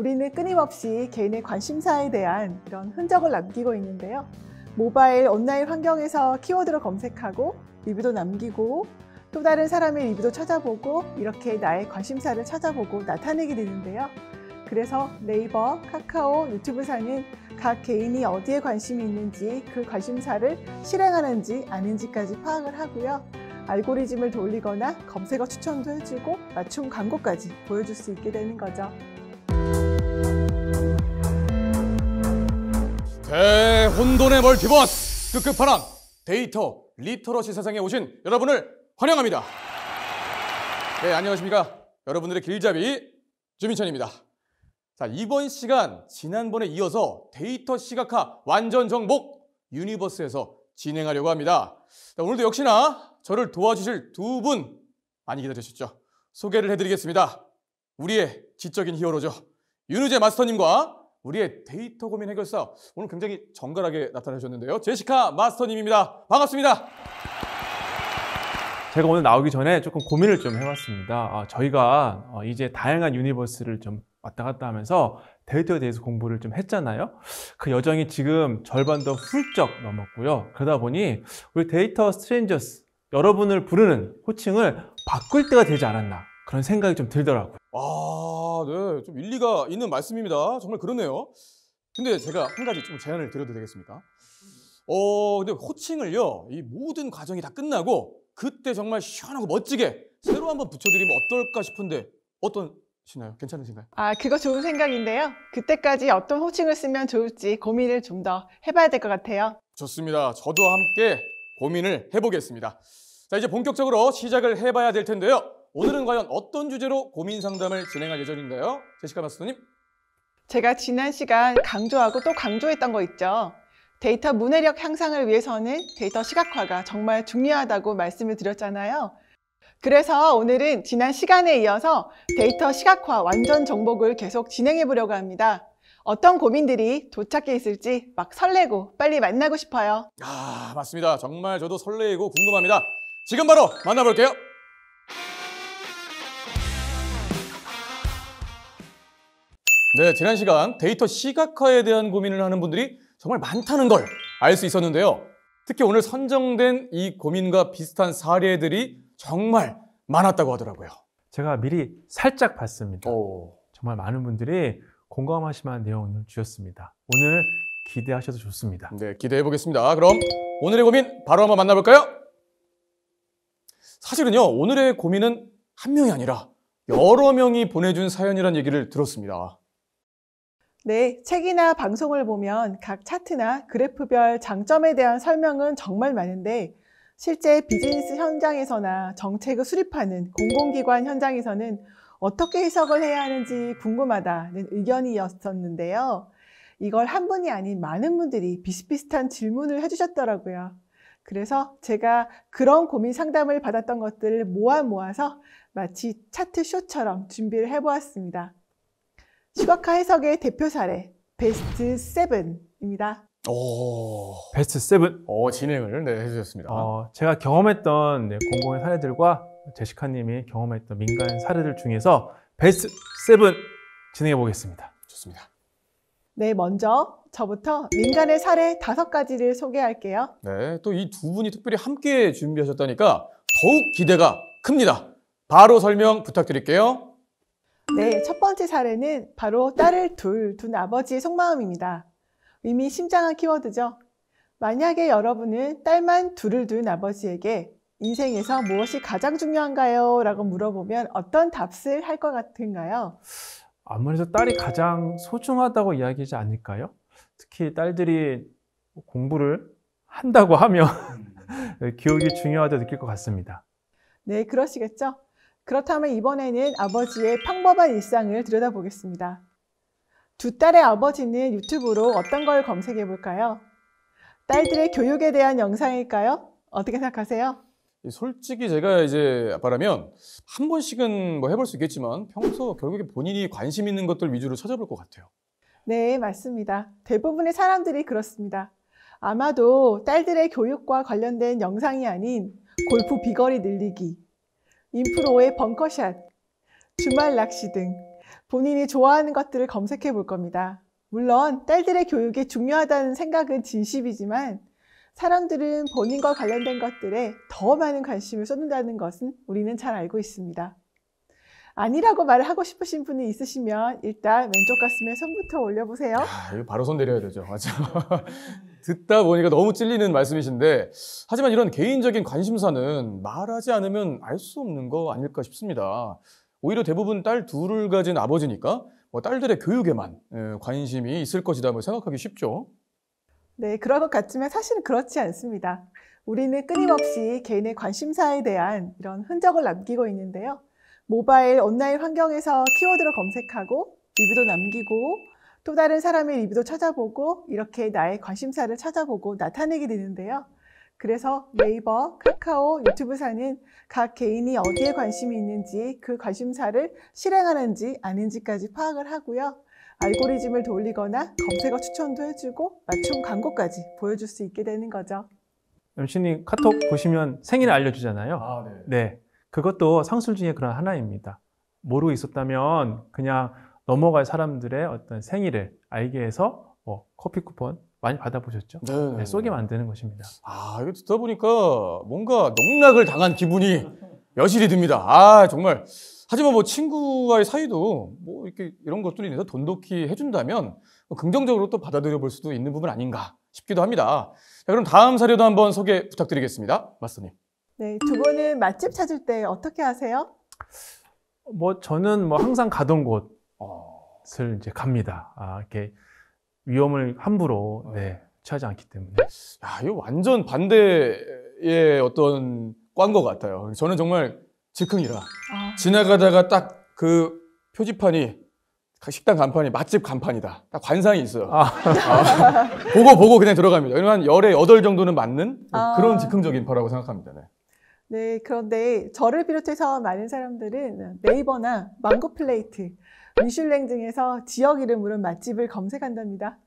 우리는 끊임없이 개인의 관심사에 대한 이런 흔적을 남기고 있는데요. 모바일, 온라인 환경에서 키워드로 검색하고 리뷰도 남기고 또 다른 사람의 리뷰도 찾아보고 이렇게 나의 관심사를 찾아보고 나타내게 되는데요. 그래서 네이버, 카카오, 유튜브사는 각 개인이 어디에 관심이 있는지 그 관심사를 실행하는지 아닌지까지 파악을 하고요. 알고리즘을 돌리거나 검색어 추천도 해주고 맞춤 광고까지 보여줄 수 있게 되는 거죠. 대혼돈의 멀티버스 끝판왕 데이터 리터러시 세상에 오신 여러분을 환영합니다. 네, 안녕하십니까. 여러분들의 길잡이 주민천입니다. 자, 이번 시간 지난번에 이어서 데이터 시각화 완전 정복 유니버스에서 진행하려고 합니다. 자, 오늘도 역시나 저를 도와주실 두 분 많이 기다리셨죠? 소개를 해드리겠습니다. 우리의 지적인 히어로죠. 윤우재 마스터님과 우리의 데이터 고민 해결사, 오늘 굉장히 정갈하게 나타나셨는데요. 제시카 마스터님입니다. 반갑습니다. 제가 오늘 나오기 전에 조금 고민을 좀 해봤습니다. 저희가 이제 다양한 유니버스를 좀 왔다 갔다 하면서 데이터에 대해서 공부를 좀 했잖아요. 그 여정이 지금 절반도 훌쩍 넘었고요. 그러다 보니 우리 데이터 스트레인저스, 여러분을 부르는 호칭을 바꿀 때가 되지 않았나, 그런 생각이 좀 들더라고요. 네, 좀 일리가 있는 말씀입니다. 정말 그러네요. 근데 제가 한 가지 좀 제안을 드려도 되겠습니까? 근데 호칭을요, 이 모든 과정이 다 끝나고 그때 정말 시원하고 멋지게 새로 한번 붙여드리면 어떨까 싶은데 어떠시나요? 괜찮으신가요? 그거 좋은 생각인데요. 그때까지 어떤 호칭을 쓰면 좋을지 고민을 좀 더 해봐야 될 것 같아요. 좋습니다. 저도 함께 고민을 해보겠습니다. 자, 이제 본격적으로 시작을 해봐야 될 텐데요. 오늘은 과연 어떤 주제로 고민 상담을 진행할 예정인가요? 제시카 마스터님. 제가 지난 시간 강조하고 또 강조했던 거 있죠. 데이터 문해력 향상을 위해서는 데이터 시각화가 정말 중요하다고 말씀을 드렸잖아요. 그래서 오늘은 지난 시간에 이어서 데이터 시각화 완전 정복을 계속 진행해 보려고 합니다. 어떤 고민들이 도착해 있을지 막 설레고 빨리 만나고 싶어요. 맞습니다. 정말 저도 설레이고 궁금합니다. 지금 바로 만나볼게요. 네, 지난 시간 데이터 시각화에 대한 고민을 하는 분들이 정말 많다는 걸 알 수 있었는데요. 특히 오늘 선정된 이 고민과 비슷한 사례들이 정말 많았다고 하더라고요. 제가 미리 살짝 봤습니다. 정말 많은 분들이 공감하실 만한 내용을 주셨습니다. 오늘 기대하셔도 좋습니다. 네, 기대해 보겠습니다. 그럼 오늘의 고민 바로 한번 만나볼까요? 사실은요, 오늘의 고민은 한 명이 아니라 여러 명이 보내준 사연이라는 얘기를 들었습니다. 네, 책이나 방송을 보면 각 차트나 그래프별 장점에 대한 설명은 정말 많은데 실제 비즈니스 현장에서나 정책을 수립하는 공공기관 현장에서는 어떻게 해석을 해야 하는지 궁금하다는 의견이었었는데요. 이걸 한 분이 아닌 많은 분들이 비슷비슷한 질문을 해주셨더라고요. 그래서 제가 그런 고민 상담을 받았던 것들을 모아서 마치 차트 쇼처럼 준비를 해보았습니다. 시각화 해석의 대표 사례 베스트 7입니다. 베스트 7. 진행을 해주셨습니다. 제가 경험했던 공공의 사례들과 제시카님이 경험했던 민간 사례들 중에서 베스트 7 진행해 보겠습니다. 좋습니다. 네, 먼저 저부터 민간의 사례 5가지를 소개할게요. 네, 또 이 두 분이 특별히 함께 준비하셨다니까 더욱 기대가 큽니다. 바로 설명 부탁드릴게요. 네, 첫 번째 사례는 바로 딸을 둔 아버지의 속마음입니다. 의미심장한 키워드죠. 만약에 여러분은 딸만 둘을 둔 아버지에게 인생에서 무엇이 가장 중요한가요? 라고 물어보면 어떤 답을 할 것 같은가요? 아무래도 딸이 가장 소중하다고 이야기하지 않을까요? 특히 딸들이 공부를 한다고 하면 교육이 중요하다고 느낄 것 같습니다. 네, 그러시겠죠? 그렇다면 이번에는 아버지의 평범한 일상을 들여다보겠습니다. 두 딸의 아버지는 유튜브로 어떤 걸 검색해 볼까요? 딸들의 교육에 대한 영상일까요? 어떻게 생각하세요? 솔직히 제가 이제 아빠라면 한 번씩은 뭐 해볼 수 있겠지만 평소 결국에 본인이 관심 있는 것들 위주로 찾아볼 것 같아요. 네, 맞습니다. 대부분의 사람들이 그렇습니다. 아마도 딸들의 교육과 관련된 영상이 아닌 골프 비거리 늘리기, 인프로의 벙커샷, 주말 낚시 등 본인이 좋아하는 것들을 검색해 볼 겁니다. 물론 딸들의 교육이 중요하다는 생각은 진심이지만 사람들은 본인과 관련된 것들에 더 많은 관심을 쏟는다는 것은 우리는 잘 알고 있습니다. 아니라고 말을 하고 싶으신 분이 있으시면 일단 왼쪽 가슴에 손부터 올려보세요. 이거 바로 손 내려야 되죠. 맞죠? 듣다 보니까 너무 찔리는 말씀이신데 하지만 이런 개인적인 관심사는 말하지 않으면 알 수 없는 거 아닐까 싶습니다. 오히려 대부분 딸 둘을 가진 아버지니까 딸들의 교육에만 관심이 있을 것이다 생각하기 쉽죠. 네, 그럴 것 같지만 사실은 그렇지 않습니다. 우리는 끊임없이 개인의 관심사에 대한 이런 흔적을 남기고 있는데요. 모바일, 온라인 환경에서 키워드를 검색하고 리뷰도 남기고 또 다른 사람의 리뷰도 찾아보고 이렇게 나의 관심사를 찾아보고 나타내게 되는데요. 그래서 네이버, 카카오, 유튜브사는 각 개인이 어디에 관심이 있는지 그 관심사를 실행하는지 아닌지까지 파악을 하고요. 알고리즘을 돌리거나 검색어 추천도 해주고 맞춤 광고까지 보여줄 수 있게 되는 거죠. MC님 카톡 보시면 생일 알려주잖아요. 네. 그것도 상술 중에 그런 하나입니다. 모르고 있었다면 그냥 넘어갈 사람들의 어떤 생일을 알게 해서 커피 쿠폰 많이 받아보셨죠? 네, 쏘게 만드는 것입니다. 이거 듣다 보니까 뭔가 농락을 당한 기분이 여실히 듭니다. 정말. 하지만 친구와의 사이도 이렇게 이런 것들이 인해서 돈독히 해준다면 긍정적으로 또 받아들여 볼 수도 있는 부분 아닌가 싶기도 합니다. 자, 그럼 다음 사례도 한번 소개 부탁드리겠습니다. 마스터님. 네, 두 분은 맛집 찾을 때 어떻게 하세요? 저는 항상 가던 곳을 이제 갑니다. 이렇게 위험을 함부로 취하지 않기 때문에. 이거 완전 반대의 어떤 꽝 것 같아요. 저는 정말 즉흥이라 지나가다가 딱 그 표지판이 식당 간판이 맛집 간판이다. 딱 관상이 있어요. 보고 그냥 들어갑니다. 한 열에 8 정도는 맞는 그런 즉흥적인 파라고 생각합니다. 네, 그런데 저를 비롯해서 많은 사람들은 네이버나 망고플레이트, 미슐랭 등에서 지역 이름으로 맛집을 검색한답니다.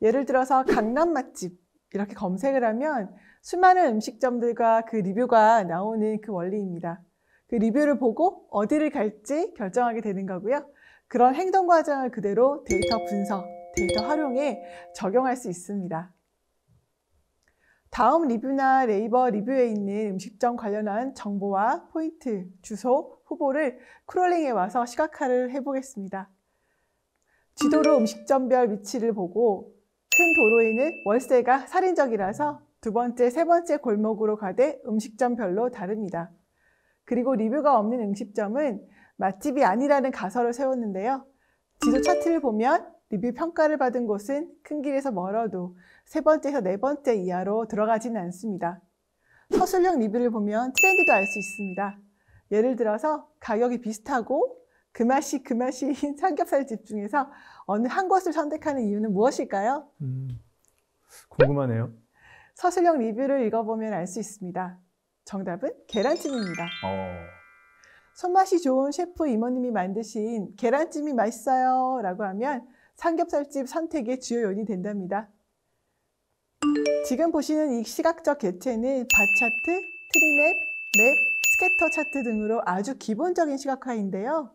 예를 들어서 강남 맛집 이렇게 검색을 하면 수많은 음식점들과 그 리뷰가 나오는 그 원리입니다. 그 리뷰를 보고 어디를 갈지 결정하게 되는 거고요. 그런 행동 과정을 그대로 데이터 분석, 데이터 활용에 적용할 수 있습니다. 다음 리뷰나 네이버 리뷰에 있는 음식점 관련한 정보와 포인트, 주소, 후보를 크롤링해 와서 시각화를 해보겠습니다. 지도로 음식점별 위치를 보고 큰 도로에는 월세가 살인적이라서 2번째, 3번째 골목으로 가되 음식점별로 다릅니다. 그리고 리뷰가 없는 음식점은 맛집이 아니라는 가설을 세웠는데요. 지도 차트를 보면 리뷰 평가를 받은 곳은 큰 길에서 멀어도 3번째에서 4번째 이하로 들어가지는 않습니다. 서술형 리뷰를 보면 트렌드도 알 수 있습니다. 예를 들어서 가격이 비슷하고 그 맛인 삼겹살집 중에서 어느 한 곳을 선택하는 이유는 무엇일까요? 궁금하네요. 서술형 리뷰를 읽어보면 알 수 있습니다. 정답은 계란찜입니다. 손맛이 좋은 셰프 이모님이 만드신 계란찜이 맛있어요 라고 하면 삼겹살집 선택의 주요 요인이 된답니다. 지금 보시는 이 시각적 개체는 바차트, 트리맵, 맵, 스캐터 차트 등으로 아주 기본적인 시각화인데요.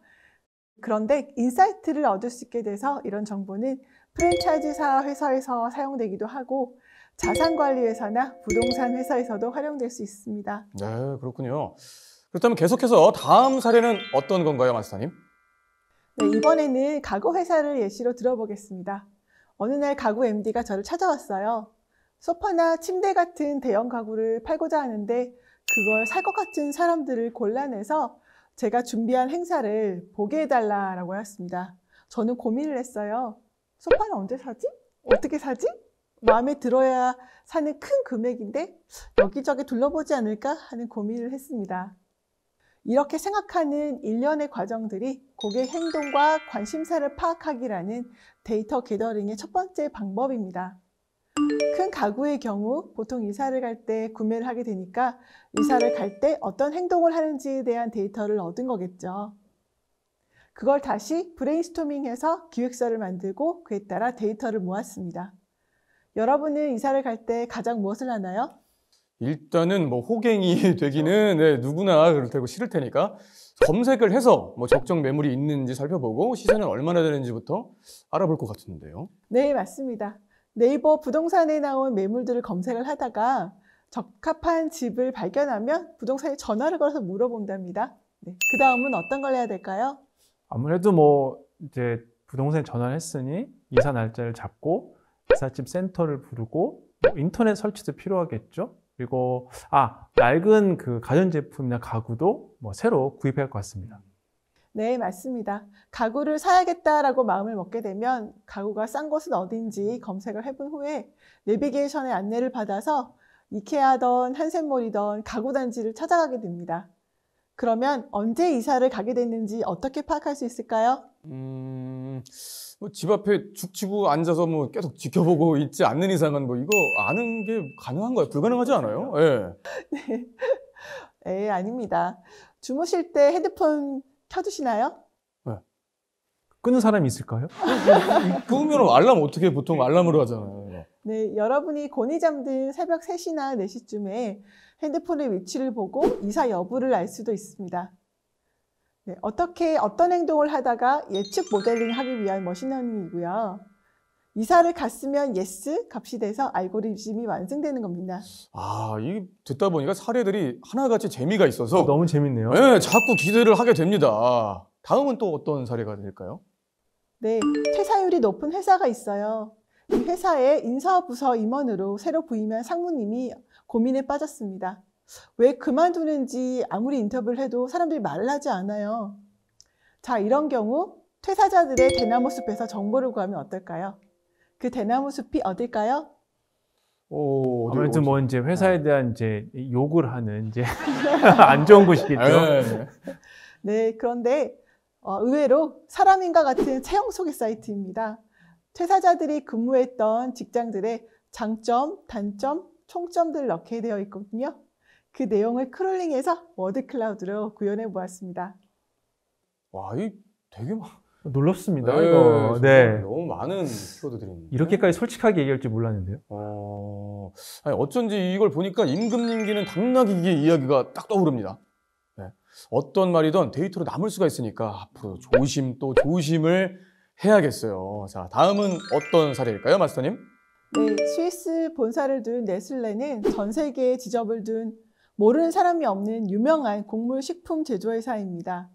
그런데 인사이트를 얻을 수 있게 돼서 이런 정보는 프랜차이즈사 회사에서 사용되기도 하고 자산관리회사나 부동산 회사에서도 활용될 수 있습니다. 네, 그렇군요. 그렇다면 계속해서 다음 사례는 어떤 건가요, 마스터님? 네, 이번에는 가구 회사를 예시로 들어보겠습니다. 어느 날 가구 MD가 저를 찾아왔어요. 소파나 침대 같은 대형 가구를 팔고자 하는데 그걸 살 것 같은 사람들을 골라내서 제가 준비한 행사를 보게 해달라고 하였습니다. 저는 고민을 했어요. 소파는 언제 사지? 어떻게 사지? 마음에 들어야 사는 큰 금액인데 여기저기 둘러보지 않을까 하는 고민을 했습니다. 이렇게 생각하는 일련의 과정들이 고객 행동과 관심사를 파악하기라는 데이터 게더링의 첫 번째 방법입니다. 큰 가구의 경우 보통 이사를 갈 때 구매를 하게 되니까 이사를 갈 때 어떤 행동을 하는지에 대한 데이터를 얻은 거겠죠. 그걸 다시 브레인스토밍해서 기획서를 만들고 그에 따라 데이터를 모았습니다. 여러분은 이사를 갈 때 가장 무엇을 하나요? 일단은 뭐 호갱이 되기는 네, 누구나 그럴 테고 싫을 테니까 검색을 해서 뭐 적정 매물이 있는지 살펴보고 시세는 얼마나 되는지부터 알아볼 것 같은데요. 네, 맞습니다. 네이버 부동산에 나온 매물들을 검색을 하다가 적합한 집을 발견하면 부동산에 전화를 걸어서 물어본답니다. 네, 그 다음은 어떤 걸 해야 될까요? 아무래도 뭐 이제 부동산에 전화를 했으니 이사 날짜를 잡고 이삿짐 센터를 부르고 뭐 인터넷 설치도 필요하겠죠. 그리고 낡은 그 가전제품이나 가구도 뭐 새로 구입해야 할 것 같습니다. 네, 맞습니다. 가구를 사야겠다라고 마음을 먹게 되면 가구가 싼 곳은 어딘지 검색을 해본 후에 내비게이션의 안내를 받아서 이케아든 한샘몰이든 가구 단지를 찾아가게 됩니다. 그러면 언제 이사를 가게 됐는지 어떻게 파악할 수 있을까요? 뭐 집 앞에 죽 치고 앉아서 뭐 계속 지켜보고 있지 않는 이상은 뭐 이거 아는 게 가능한가요? 불가능하지 않아요? 예. 네, 아닙니다. 주무실 때 핸드폰 켜두시나요? 끄는 사람이 있을까요? 끄면 알람 어떻게 보통 알람으로 하잖아요. 네, 여러분이 곤히 잠든 새벽 3시나 4시쯤에 핸드폰의 위치를 보고 이사 여부를 알 수도 있습니다. 네, 어떤 행동을 하다가 예측 모델링 하기 위한 머신러닝이고요. 이사를 갔으면 yes 값이 돼서 알고리즘이 완성되는 겁니다. 이 듣다 보니까 사례들이 하나같이 재미가 있어서 너무 재밌네요. 네, 자꾸 기대를 하게 됩니다. 다음은 또 어떤 사례가 될까요? 네, 퇴사율이 높은 회사가 있어요. 이 회사의 인사부서 임원으로 새로 부임한 상무님이 고민에 빠졌습니다. 왜 그만두는지 아무리 인터뷰를 해도 사람들이 말을 하지 않아요. 자, 이런 경우 퇴사자들의 대나무 숲에서 정보를 구하면 어떨까요? 그 대나무 숲이 어딜까요? 아무래도 뭐 이제 회사에 대한 이제 욕을 하는 이제 안 좋은 곳이겠죠. 네, 그런데 의외로 사람인가 같은 채용 소개 사이트입니다. 퇴사자들이 근무했던 직장들의 장점, 단점, 총점들을 넣게 되어 있거든요. 그 내용을 크롤링해서 워드 클라우드로 구현해 보았습니다. 와, 이 되게 놀랍습니다. 네, 이거. 네. 너무 많은 키워드들이 있는데. 이렇게까지 솔직하게 얘기할 줄 몰랐는데요. 아니, 어쩐지 이걸 보니까 임금님기는 당나귀기의 이야기가 딱 떠오릅니다. 네. 어떤 말이든 데이터로 남을 수가 있으니까 앞으로 조심 또 조심을 해야겠어요. 자, 다음은 어떤 사례일까요, 마스터님? 네, 스위스 본사를 둔 네슬레는 전 세계에 지점을 둔 모르는 사람이 없는 유명한 곡물 식품 제조회사입니다.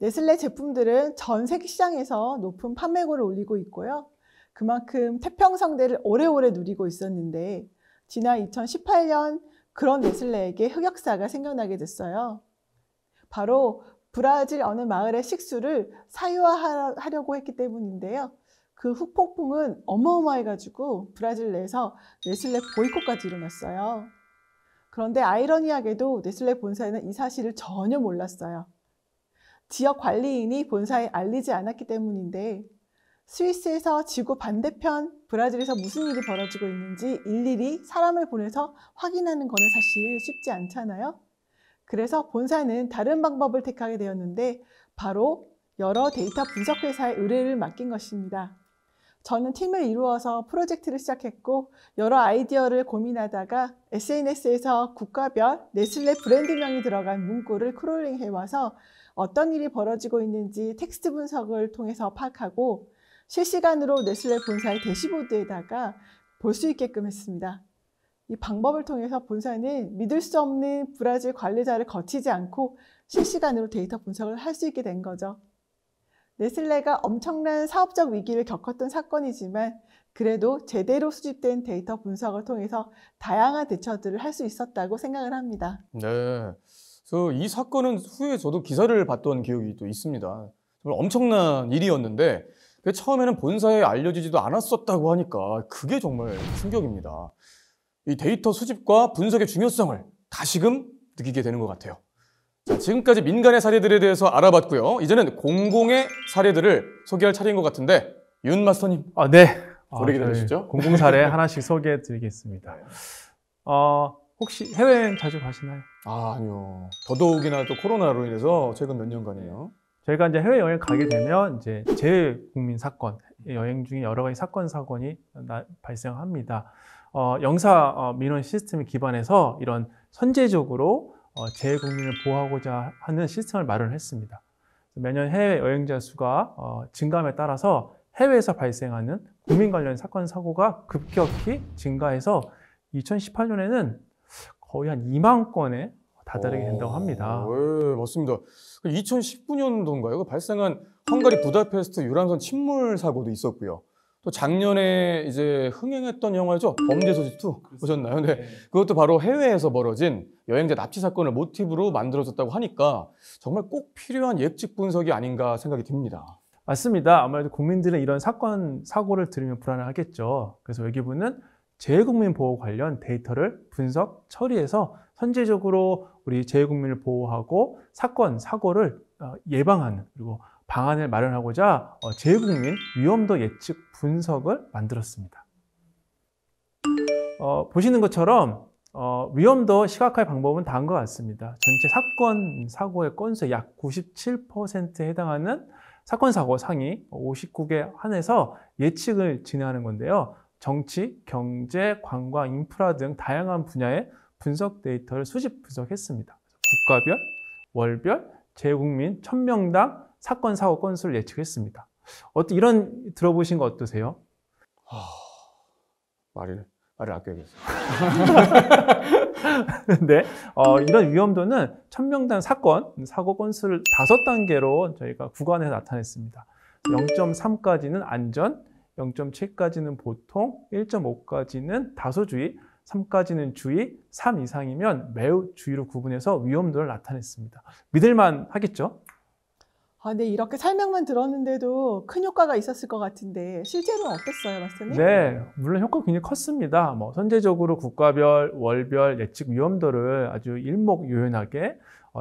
네슬레 제품들은 전 세계 시장에서 높은 판매고를 올리고 있고요. 그만큼 태평성대를 오래오래 누리고 있었는데 지난 2018년 그런 네슬레에게 흑역사가 생겨나게 됐어요. 바로 브라질 어느 마을의 식수를 사유화하려고 했기 때문인데요. 그 후폭풍은 어마어마해가지고 브라질 내에서 네슬레 보이콧까지 일어났어요. 그런데 아이러니하게도 네슬레 본사에는 이 사실을 전혀 몰랐어요. 지역 관리인이 본사에 알리지 않았기 때문인데 스위스에서 지구 반대편 브라질에서 무슨 일이 벌어지고 있는지 일일이 사람을 보내서 확인하는 거는 사실 쉽지 않잖아요. 그래서 본사는 다른 방법을 택하게 되었는데 바로 여러 데이터 분석 회사에 의뢰를 맡긴 것입니다. 저는 팀을 이루어서 프로젝트를 시작했고 여러 아이디어를 고민하다가 SNS에서 국가별 네슬레 브랜드명이 들어간 문구를 크롤링 해와서 어떤 일이 벌어지고 있는지 텍스트 분석을 통해서 파악하고 실시간으로 네슬레 본사의 대시보드에다가 볼 수 있게끔 했습니다. 이 방법을 통해서 본사는 믿을 수 없는 브라질 관리자를 거치지 않고 실시간으로 데이터 분석을 할 수 있게 된 거죠. 네슬레가 엄청난 사업적 위기를 겪었던 사건이지만 그래도 제대로 수집된 데이터 분석을 통해서 다양한 대처들을 할 수 있었다고 생각을 합니다. 네. 그래서 이 사건은 후에 저도 기사를 봤던 기억이 또 있습니다. 정말 엄청난 일이었는데 처음에는 본사에 알려지지도 않았었다고 하니까 그게 정말 충격입니다. 이 데이터 수집과 분석의 중요성을 다시금 느끼게 되는 것 같아요. 자, 지금까지 민간의 사례들에 대해서 알아봤고요. 이제는 공공의 사례들을 소개할 차례인 것 같은데 윤 마스터님. 네. 오래 기다리시죠? 공공 사례 하나씩 소개해 드리겠습니다. 혹시 해외여행 자주 가시나요? 아니요. 더더욱이나 또 코로나로 인해서 최근 몇 년간이요. 저희가 이제 해외여행 가게 되면 이제 재외국민 사건, 여행 중에 여러 가지 사건, 사고가 발생합니다. 영사 민원 시스템에 기반해서 이런 선제적으로 재국민을 보호하고자 하는 시스템을 마련했습니다. 매년 해외 여행자 수가 증가함에 따라서 해외에서 발생하는 국민 관련 사건, 사고가 급격히 증가해서 2018년에는 거의 한 2만 건에 다다르게 된다고 합니다. 네, 맞습니다. 2019년도인가요? 발생한 헝가리 부다페스트 유람선 침몰 사고도 있었고요. 또 작년에 이제 흥행했던 영화죠. 범죄도시 2 보셨나요? 네. 그것도 바로 해외에서 벌어진 여행자 납치 사건을 모티브로 만들어졌다고 하니까 정말 꼭 필요한 예측 분석이 아닌가 생각이 듭니다. 맞습니다. 아무래도 국민들은 이런 사건, 사고를 들으면 불안하겠죠. 그래서 외교부는 재외국민 보호 관련 데이터를 분석, 처리해서 선제적으로 우리 재외국민을 보호하고 사건, 사고를 예방하는 그리고 방안을 마련하고자 재외국민 위험도 예측 분석을 만들었습니다. 보시는 것처럼 위험도 시각화의 방법은 다른 것 같습니다. 전체 사건, 사고의 건수의 약 97%에 해당하는 사건, 사고 상위 59개 한해서 예측을 진행하는 건데요. 정치, 경제, 관광, 인프라 등 다양한 분야의 분석 데이터를 수집 분석했습니다. 국가별, 월별, 재외국민 1000명당 사건, 사고 건수를 예측했습니다. 이런 들어보신 거 어떠세요? 말을 아껴야겠어요. 네, 이런 위험도는 1000명당 사건, 사고 건수를 5단계로 저희가 구간해서 나타냈습니다. 0.3까지는 안전, 0.7까지는 보통, 1.5까지는 다소주의, 3까지는 주의, 3 이상이면 매우 주의로 구분해서 위험도를 나타냈습니다. 믿을만 하겠죠? 네, 이렇게 설명만 들었는데도 큰 효과가 있었을 것 같은데 실제로는 어땠어요, 마스터님? 네, 물론 효과가 굉장히 컸습니다. 선제적으로 국가별, 월별 예측 위험도를 아주 일목요연하게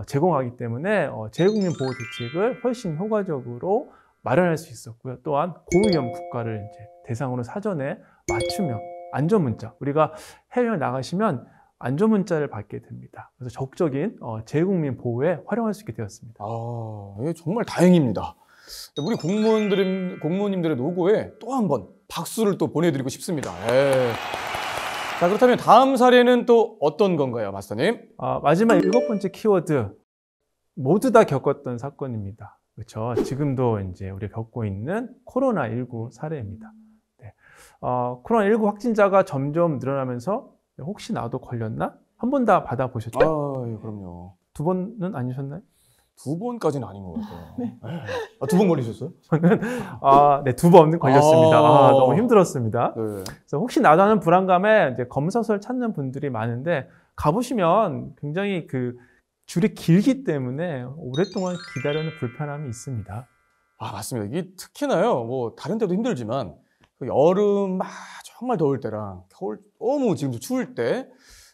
제공하기 때문에 재외국민 보호 대책을 훨씬 효과적으로 마련할 수 있었고요. 또한 고위험 국가를 이제 대상으로 사전에 맞춤형 안전문자, 우리가 해외여행 나가시면 안전문자를 받게 됩니다. 그래서 적극적인 재외국민 보호에 활용할 수 있게 되었습니다. 이게 정말 다행입니다. 우리 공무원님들의 노고에 또 한 번 박수를 또 보내드리고 싶습니다. 자, 그렇다면 다음 사례는 또 어떤 건가요, 마스터님? 마지막 7번째 키워드, 모두 다 겪었던 사건입니다. 그렇죠? 지금도 이제 우리가 겪고 있는 코로나19 사례입니다. 네. 코로나19 확진자가 점점 늘어나면서 혹시 나도 걸렸나? 한 번 다 받아보셨죠? 예, 그럼요. 2번은 아니셨나요? 2번까지는 아닌 것 같아요. 네. 2번 걸리셨어요? 저는 네, 2번 걸렸습니다. 너무 힘들었습니다. 네. 그래서 혹시 나도 하는 불안감에 이제 검사소를 찾는 분들이 많은데 가보시면 굉장히 줄이 길기 때문에 오랫동안 기다리는 불편함이 있습니다. 맞습니다. 이게 특히나요, 다른 때도 힘들지만 여름 정말 더울 때랑 겨울 너무 지금 추울 때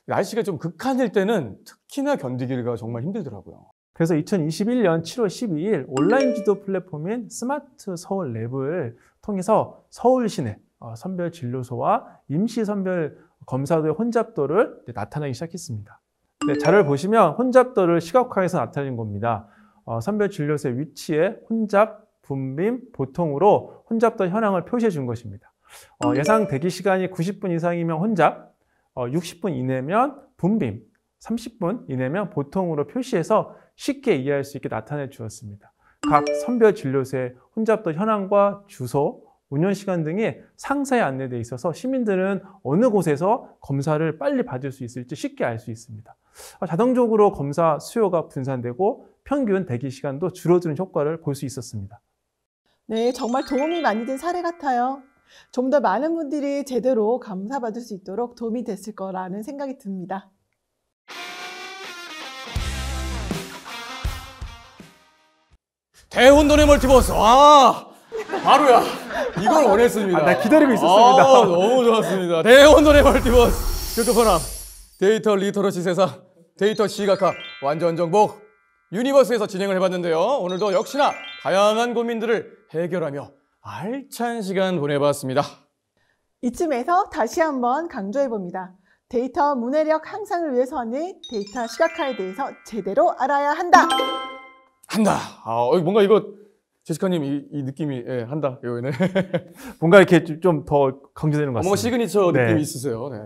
날씨가 좀 극한일 때는 특히나 견디기가 정말 힘들더라고요. 그래서 2021년 7월 12일 온라인 지도 플랫폼인 스마트 서울 랩을 통해서 서울 시내 선별 진료소와 임시 선별 검사도의 혼잡도를 나타내기 시작했습니다. 네, 자료를 보시면 혼잡도를 시각화해서 나타낸 겁니다. 선별 진료소의 위치에 혼잡, 분빔, 보통으로 혼잡도 현황을 표시해 준 것입니다. 예상 대기 시간이 90분 이상이면 혼잡, 60분 이내면 분빔, 30분 이내면 보통으로 표시해서 쉽게 이해할 수 있게 나타내 주었습니다. 각 선별 진료소의 혼잡도 현황과 주소, 운영 시간 등이 상세히 안내되어 있어서 시민들은 어느 곳에서 검사를 빨리 받을 수 있을지 쉽게 알 수 있습니다. 자동적으로 검사 수요가 분산되고 평균 대기 시간도 줄어드는 효과를 볼 수 있었습니다. 네, 정말 도움이 많이 된 사례 같아요. 좀 더 많은 분들이 제대로 감사받을 수 있도록 도움이 됐을 거라는 생각이 듭니다. 대혼돈의 멀티버스. 바로야. 이걸 원했습니다. 나 기다리고 있었습니다. 너무 좋았습니다. 대혼돈의 멀티버스. 교토편함. 데이터 리터러시 세상. 데이터 시각화. 완전 정복. 유니버스에서 진행을 해봤는데요. 오늘도 역시나 다양한 고민들을 해결하며 알찬 시간 보내봤습니다. 이쯤에서 다시 한번 강조해봅니다. 데이터 문해력 향상을 위해서는 데이터 시각화에 대해서 제대로 알아야 한다. 뭔가 이거 제시카님 이 느낌이 한다. 이거네. 뭔가 이렇게 좀 더 강조되는 것 같습니다. 뭔가 시그니처 네. 느낌이 있으세요. 네.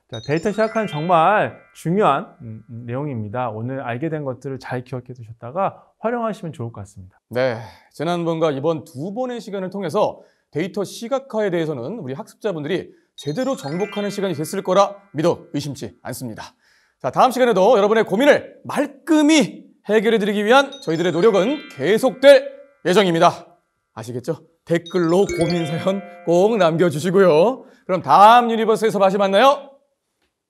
자, 데이터 시각화는 정말 중요한 내용입니다. 오늘 알게 된 것들을 잘 기억해 두셨다가 활용하시면 좋을 것 같습니다. 네, 지난번과 이번 두 번의 시간을 통해서 데이터 시각화에 대해서는 우리 학습자분들이 제대로 정복하는 시간이 됐을 거라 믿어 의심치 않습니다. 자, 다음 시간에도 여러분의 고민을 말끔히 해결해드리기 위한 저희들의 노력은 계속될 예정입니다. 아시겠죠? 댓글로 고민 사연 꼭 남겨주시고요. 그럼 다음 유니버스에서 다시 만나요.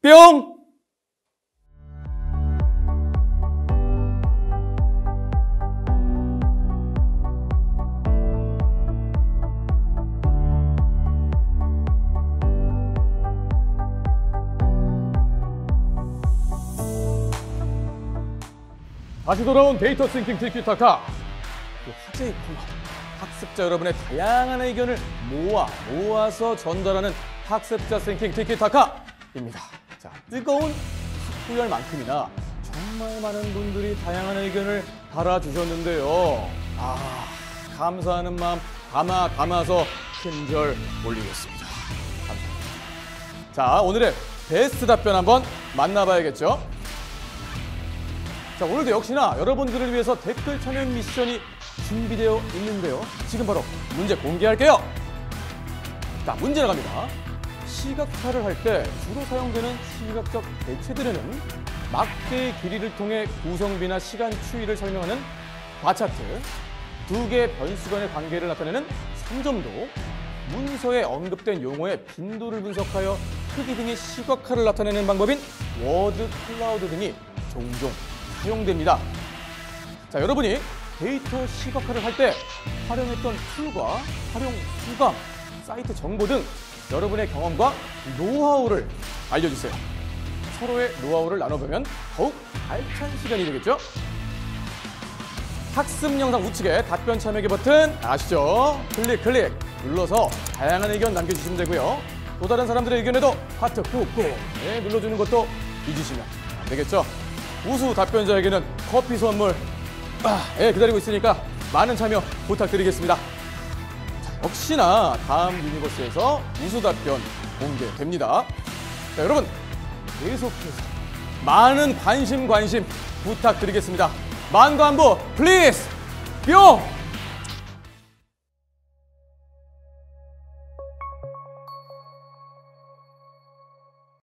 뿅! 다시 돌아온 데이터 싱킹 티키타카. 그 화제의 코너. 학습자 여러분의 다양한 의견을 모아서 전달하는 학습자 싱킹 티키타카입니다. 자, 뜨거운 학구열만큼이나 정말 많은 분들이 다양한 의견을 달아주셨는데요. 감사하는 마음 담아서 큰절 올리겠습니다. 감사합니다. 자, 오늘의 베스트 답변 한번 만나봐야겠죠? 자, 오늘도 역시나 여러분들을 위해서 댓글 참여 미션이 준비되어 있는데요. 지금 바로 문제 공개할게요. 자, 문제 나갑니다. 시각화를 할 때 주로 사용되는 시각적 대체들에는 막대의 길이를 통해 구성비나 시간 추이를 설명하는 바차트, 두 개의 변수 간의 관계를 나타내는 3점도, 문서에 언급된 용어의 빈도를 분석하여 크기 등의 시각화를 나타내는 방법인 워드 클라우드 등이 종종 사용됩니다. 자, 여러분이 데이터 시각화를 할 때 활용했던 툴과 활용 수감, 사이트 정보 등 여러분의 경험과 노하우를 알려주세요. 서로의 노하우를 나눠보면 더욱 알찬 시간이 되겠죠? 학습 영상 우측에 답변 참여기 버튼 아시죠? 클릭 눌러서 다양한 의견 남겨주시면 되고요. 또 다른 사람들의 의견에도 하트 꾹꾹 눌러주는 것도 잊으시면 안 되겠죠? 우수 답변자에게는 커피 선물 기다리고 있으니까 많은 참여 부탁드리겠습니다. 자, 역시나 다음 유니버스에서 우수 답변 공개됩니다. 자, 여러분 계속해서 많은 관심 부탁드리겠습니다. 만관부 플리즈 뿅!